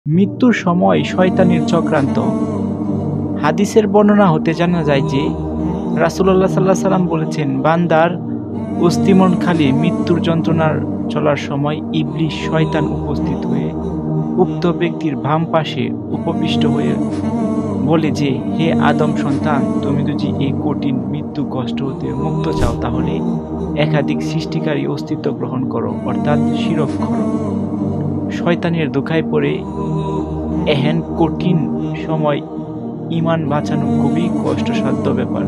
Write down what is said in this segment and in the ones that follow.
মৃত্যুর সময় শয়তানের চক্রান্ত। হাদিসের বর্ণনা হতে জানা যায় যে রাসূলুল্লাহ সাল্লাল্লাহু আলাইহি সাল্লাম বলেছেন, বান্দার অস্থিমজ্জাখালি মৃত্যুর যন্ত্রণার চলার সময় ইবলীস শয়তান উপস্থিত হয়ে উক্ত ব্যক্তির বাম পাশে উপবিষ্ট হয়ে বলে যে, হে আদম সন্তান, তুমি যদি এই কঠিন মৃত্যু কষ্ট হতে মুক্ত চাও তাহলে একাধিক সৃষ্টিকারী অস্তিত্ব গ্রহণ করো, অর্থাৎ শিরক করো। শয়তানের ধোঁকায় পড়ে এহেন কঠিন সময় ঈমান বাঁচানো খুবই কষ্টসাধ্য ব্যাপার।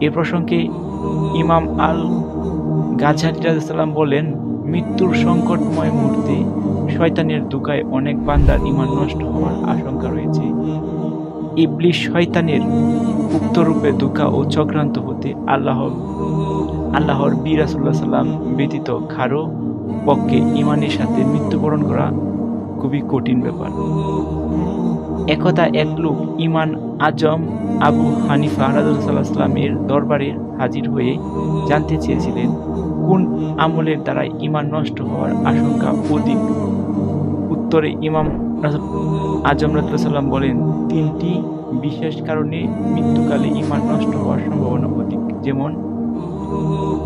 এ প্রসঙ্গে ইমাম আল-গাজ্জালী রাদিয়াল্লাহু বলেন, মৃত্যুর সংকটময় মুহূর্তে শয়তানের ধোঁকায় অনেক বান্দার ঈমান নষ্ট হওয়ার আশঙ্কা রয়েছে। ইবলীস শয়তানের উক্তরূপে ধোঁকা ও চক্রান্ত হতে আল্লাহর নবী রাসূলুল্লাহ সাল্লাল্লাহু আলাইহি ওয়াসাল্লাম ব্যতীত কারো পক্ষে ঈমানের সাথে মৃত্যুবরণ করা খুবই কঠিন ব্যাপার। একদা এক লোক ইমাম আজম আবু হানিফা রাদিয়াল্লাহু এর দরবারে হাজির হয়ে জানতে চেয়েছিলেন, কোন আমলের দ্বারা ঈমান নষ্ট হওয়ার আশঙ্কা অধিক। উত্তরে ইমাম আজম রাদিয়াল্লাহু বলেন, তিনটি বিশেষ কারণে মৃত্যুকালে ঈমান নষ্ট হওয়ার সম্ভাবনা অধিক। যেমন,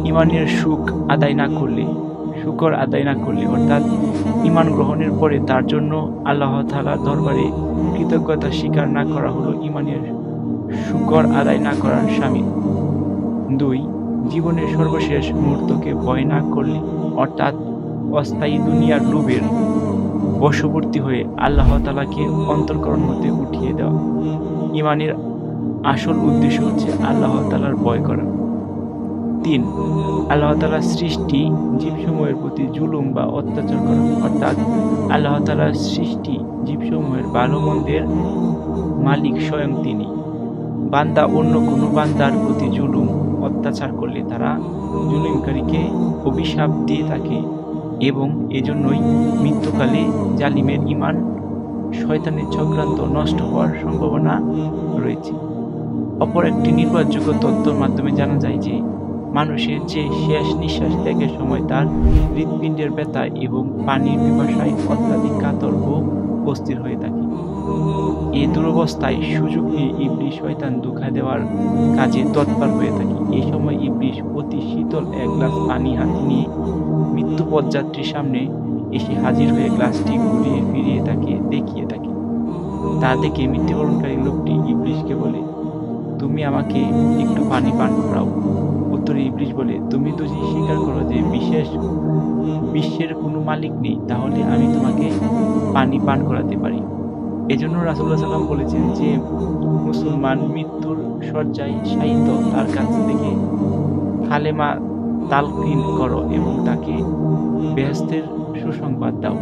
ঈমানের শুকর আদায় না করলে অর্থাৎ ঈমান গ্রহণের পরে তার জন্য আল্লাহ তাআলার দরবারে কৃতজ্ঞতা স্বীকার না করা হলো ঈমানের শুকর আদায় না করার শামিল। ২. জীবনের সর্বশেষ মুহূর্তকে ভয় না করলে অর্থাৎ অস্থায়ী দুনিয়ার লোভের বশবর্তী হয়ে আল্লাহ তাআলাকে অন্তঃকরণ হতে উঠিয়ে দেওয়া। ঈমানের আসল উদ্দেশ্য হচ্ছে আল্লাহ তাআলার ভয় করা। ৩. আল্লাহ তাআলার সৃষ্টি জীবসমূহের প্রতি জুলুম বা অত্যাচার করা, অর্থাৎ আল্লাহ তাআলার সৃষ্টি জীবসমূহের ভালো মন্দের মালিক স্বয়ং তিনি। বান্দা অন্য কোনো বান্দার প্রতি জুলুম অত্যাচার করলে তারা জুলুমকারীকে অভিশাপ দিয়ে থাকে এবং এজন্যই মৃত্যুকালে জালিমের ঈমান শয়তানের চক্রান্ত নষ্ট হওয়ার সম্ভাবনা রয়েছে। অপর একটি নির্ভরযোগ্য তথ্যের মাধ্যমে জানা যায় যে মানুষের যে শেষ নিঃশ্বাস ত্যাগের সময় তার হৃৎপিণ্ডের ব্যথা এবং পানির পিপাসায় অত্যাধিক কাতর ও অস্থির হয়ে থাকে। এই দুরবস্থায় সুযোগ নিয়ে ইবলীস শয়তান ধোঁকা দেওয়ার কাজে তৎপর হয়ে থাকে। এই সময় ইবলীস অতি শীতল এক গ্লাস পানি হাতে নিয়ে মৃত্যুপথযাত্রীর সামনে এসে হাজির হয়ে গ্লাসটি ঘুরিয়ে ফিরিয়ে তাকে দেখিয়ে থাকে। তা দেখে মৃত্যুবরণকারী লোকটি ইবলীসকে বলে, তুমি আমাকে একটু পানি পান করাও। উত্তরে ইবলীস বলে, তুমি যদি স্বীকার করো যে বিশ্বের কোনো মালিক নেই, তাহলে আমি তোমাকে পানি পান করাতে পারি। এজন্য রাসূলুল্লাহ সাল্লাল্লাহু আলাইহি ওয়াসাল্লাম বলেছেন যে মুসলমান মৃত্যুর শয্যায় শায়িত তার কাছ থেকে কালেমা তালকিন করো এবং তাকে বেহেশতের সুসংবাদ দাও,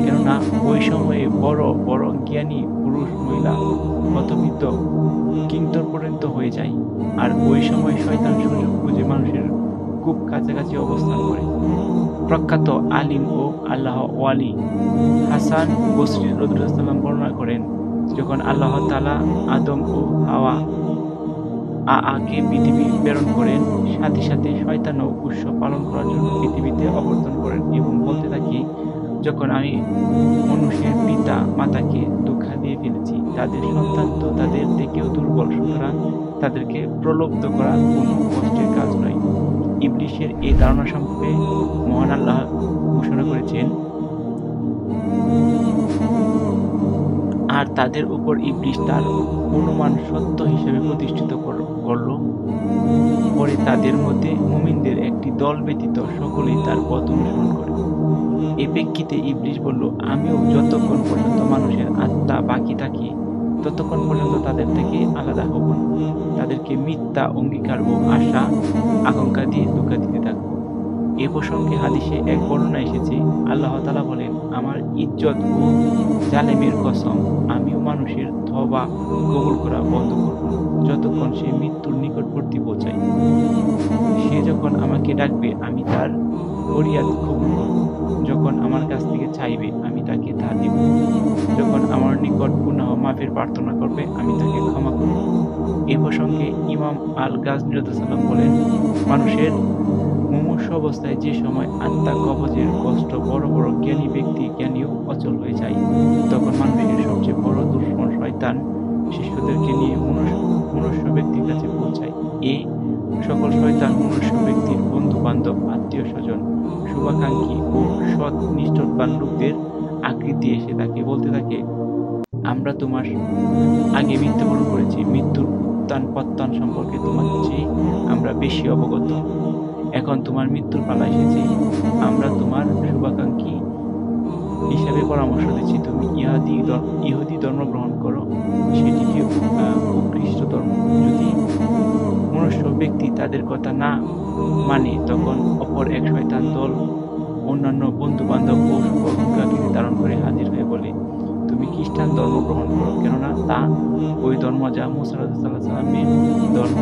কেননা ওই সময়ে বড় বড় জ্ঞানী পুরুষ মহিলা হতবিত কিঙ্কর পর্যন্ত হয়ে যায়, আর ওই সময় শয়তান সুযোগ খুঁজে মানুষের খুব কাছাকাছি অবস্থান করে। প্রখ্যাত আলিম ও আল্লাহ ওয়ালি হাসান বসরি রাদিয়াল্লাহু বর্ণনা করেন, যখন আল্লাহ তাআলা আদম ও হাওয়া কে পৃথিবী প্রেরণ করেন, সাথে সাথে শয়তানও উৎসব পালন করার জন্য পৃথিবীতে অবতরণ করেন এবং বলতে থাকি, যখন আমি মানুষের পিতা মাতাকে ধোঁকা দিয়ে ফেলেছি, তাদের সন্তান তো তাদের থেকেও দুর্বল, সুতরাং তাদেরকে প্রলুব্ধ করা কোনো কষ্টের কাজ নয়। ইবলীসের এই ধারণা সম্পর্কে মহান আল্লাহ ঘোষণা করেছেন, আর তাদের উপর ইবলীস তার অনুমান সত্য হিসেবে প্রতিষ্ঠিত করল। পরে তাদের মধ্যে মুমিনদের একটি দল ব্যতীত সকলেই তার পথ অনুসরণ করে। এ প্রেক্ষিতে ইবলীস বলল, আমিও যতক্ষণ পর্যন্ত মানুষের আত্মা বাকি থাকে ততক্ষণ পর্যন্ত তাদের থেকে আলাদা হব না। তাদেরকে মিথ্যা অঙ্গীকার ও আশা আকাঙ্ক্ষা দিয়ে ধোঁকা দিতে থাকব। এ প্রসঙ্গে হাদিসে এক বর্ণনা এসেছে, আল্লাহ তাআলা বলেন, আমার ইজ্জত ও জালেমের কসম, আমিও মানুষের তওবা কবুল করা বন্ধ করব না যতক্ষণ সে মৃত্যুর নিকটবর্তী পৌঁছায়। সে যখন আমাকে ডাকবে আমি তার ফরিয়াদ কবুল করব, যখন আমার কাছ থেকে চাইবে আমি তাকে তা দিব, যখন আমার নিকট গুনাহ মাফের প্রার্থনা করবে আমি তাকে ক্ষমা করব। এ প্রসঙ্গে ইমাম আল-গাজ্জালী রাদিয়াল্লাহু বলেন, মানুষের মুমূর্ষু মনুষ্য অবস্থায় যে সময় আত্মা কবজের কষ্ট বড় বড় জ্ঞানী ব্যক্তি জ্ঞানীও অচল হয়ে যায়, তখন মানুষের সবচেয়ে বড় দুশ্মন শয়তান শিষ্যদেরকে নিয়ে মনুষ্য ব্যক্তির কাছে পৌঁছায়। এ সকল শয়তান মনুষ্য ব্যক্তির বন্ধু বান্ধব, আত্মীয় স্বজন, শুভাকাঙ্ক্ষী ও সৎ নিষ্ঠবান লোকদের আকৃতি এসে তাকে বলতে থাকে, আমরা তোমার আগে মৃত্যুবরণ করেছি, মৃত্যুর উত্থান পত্তন সম্পর্কে তোমার চেয়ে আমরা বেশি অবগত। এখন তোমার মৃত্যুর পালা এসেছে, আমরা তোমার শুভাকাঙ্ক্ষী হিসাবে পরামর্শ দিচ্ছি, তুমি ইহুদি ধর্ম গ্রহণ করো, সেটিকে উৎকৃষ্ট ধর্ম। যদি মনুষ্য ব্যক্তি তাদের কথা না মানে, তখন অপর এক শয়তান দল অন্যান্য বন্ধু বান্ধব ও শুভাকাঙ্ক্ষী ধারণ করে হাজির হয়ে বলে, তুমি খ্রিস্টান ধর্ম গ্রহণ করো, কেননা তা ওই ধর্ম যা মুসা সাল্লাল্লাহু আলাইহি ওয়াসাল্লামের ধর্ম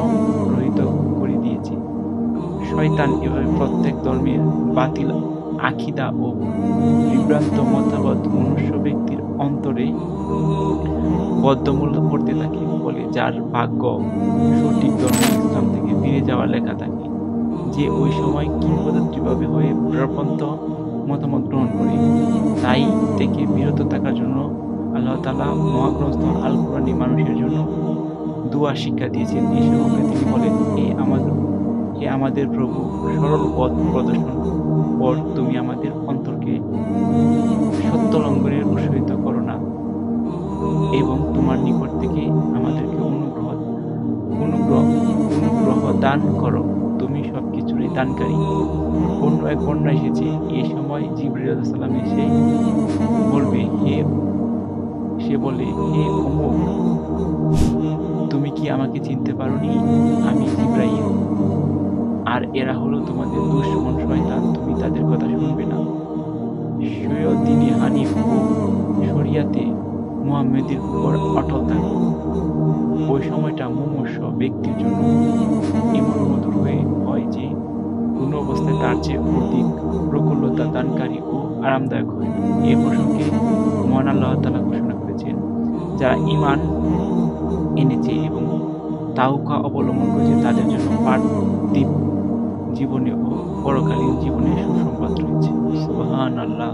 রহিত করে দিয়েছে। শয়তান এভাবে প্রত্যেক ধর্মের বাতিল আকিদা ও বিভ্রান্ত মতবাদ মনুষ্য ব্যক্তির অন্তরে বদ্ধমূল করতে থাকে। ফলে যার ভাগ্য সঠিক ধর্ম ইসলাম থেকে ফিরে যাওয়ার লেখা থাকে, যে ওই সময় কিংবদন্তিভাবে হয়ে প্রপন্ত মতামত গ্রহণ করে, তাই থেকে বিরত থাকার জন্য আল্লাহ তাআলা মহাগ্রন্থ আল কুরআনে মানুষের জন্য দুআ শিক্ষা দিয়েছেন। এই সময় তিনি বলেন, হে আমাদের প্রভু, সরল পথ প্রদর্শন কর, তুমি আমাদের অন্তরকে সত্য লঙ্ঘনের উৎসাহিত করো না এবং তোমার নিকট থেকে আমাদেরকে অনুগ্রহ দান করো, তুমি সবকিছুরই দানকারী। অন্য এক বর্ণনা এসেছে, এ সময় জিবরীল আলাইহিস সালাম এসে বলে, হে অমুক, তুমি কি আমাকে চিনতে পারোনি? আমি জিবরাইল, আর এরা হলো তোমাদের দুশমন শয়তান, তুমি তাদের কথা শুনবে না। স্বীয় দ্বীনে হানিফ ও শরিয়াতে মুহাম্মদের উপর অটল থাকো। ওই সময়টা মুমূর্ষু ব্যক্তির জন্য এমন মধুর হয় যে কোন অবস্থায় তার চেয়ে অধিক প্রফুল্লতা দানকারী ও আরামদায়ক হয় না। এ প্রসঙ্গে মহান আল্লাহ তাআলা ঘোষণা করেছেন, যারা ঈমান এনেছে এবং তাওবা অবলম্বন করেছে তাদের জন্য পার্থিব জীবনে ও পরকালীন জীবনে সুসংবাদ রয়েছে। সুবহানাল্লাহ।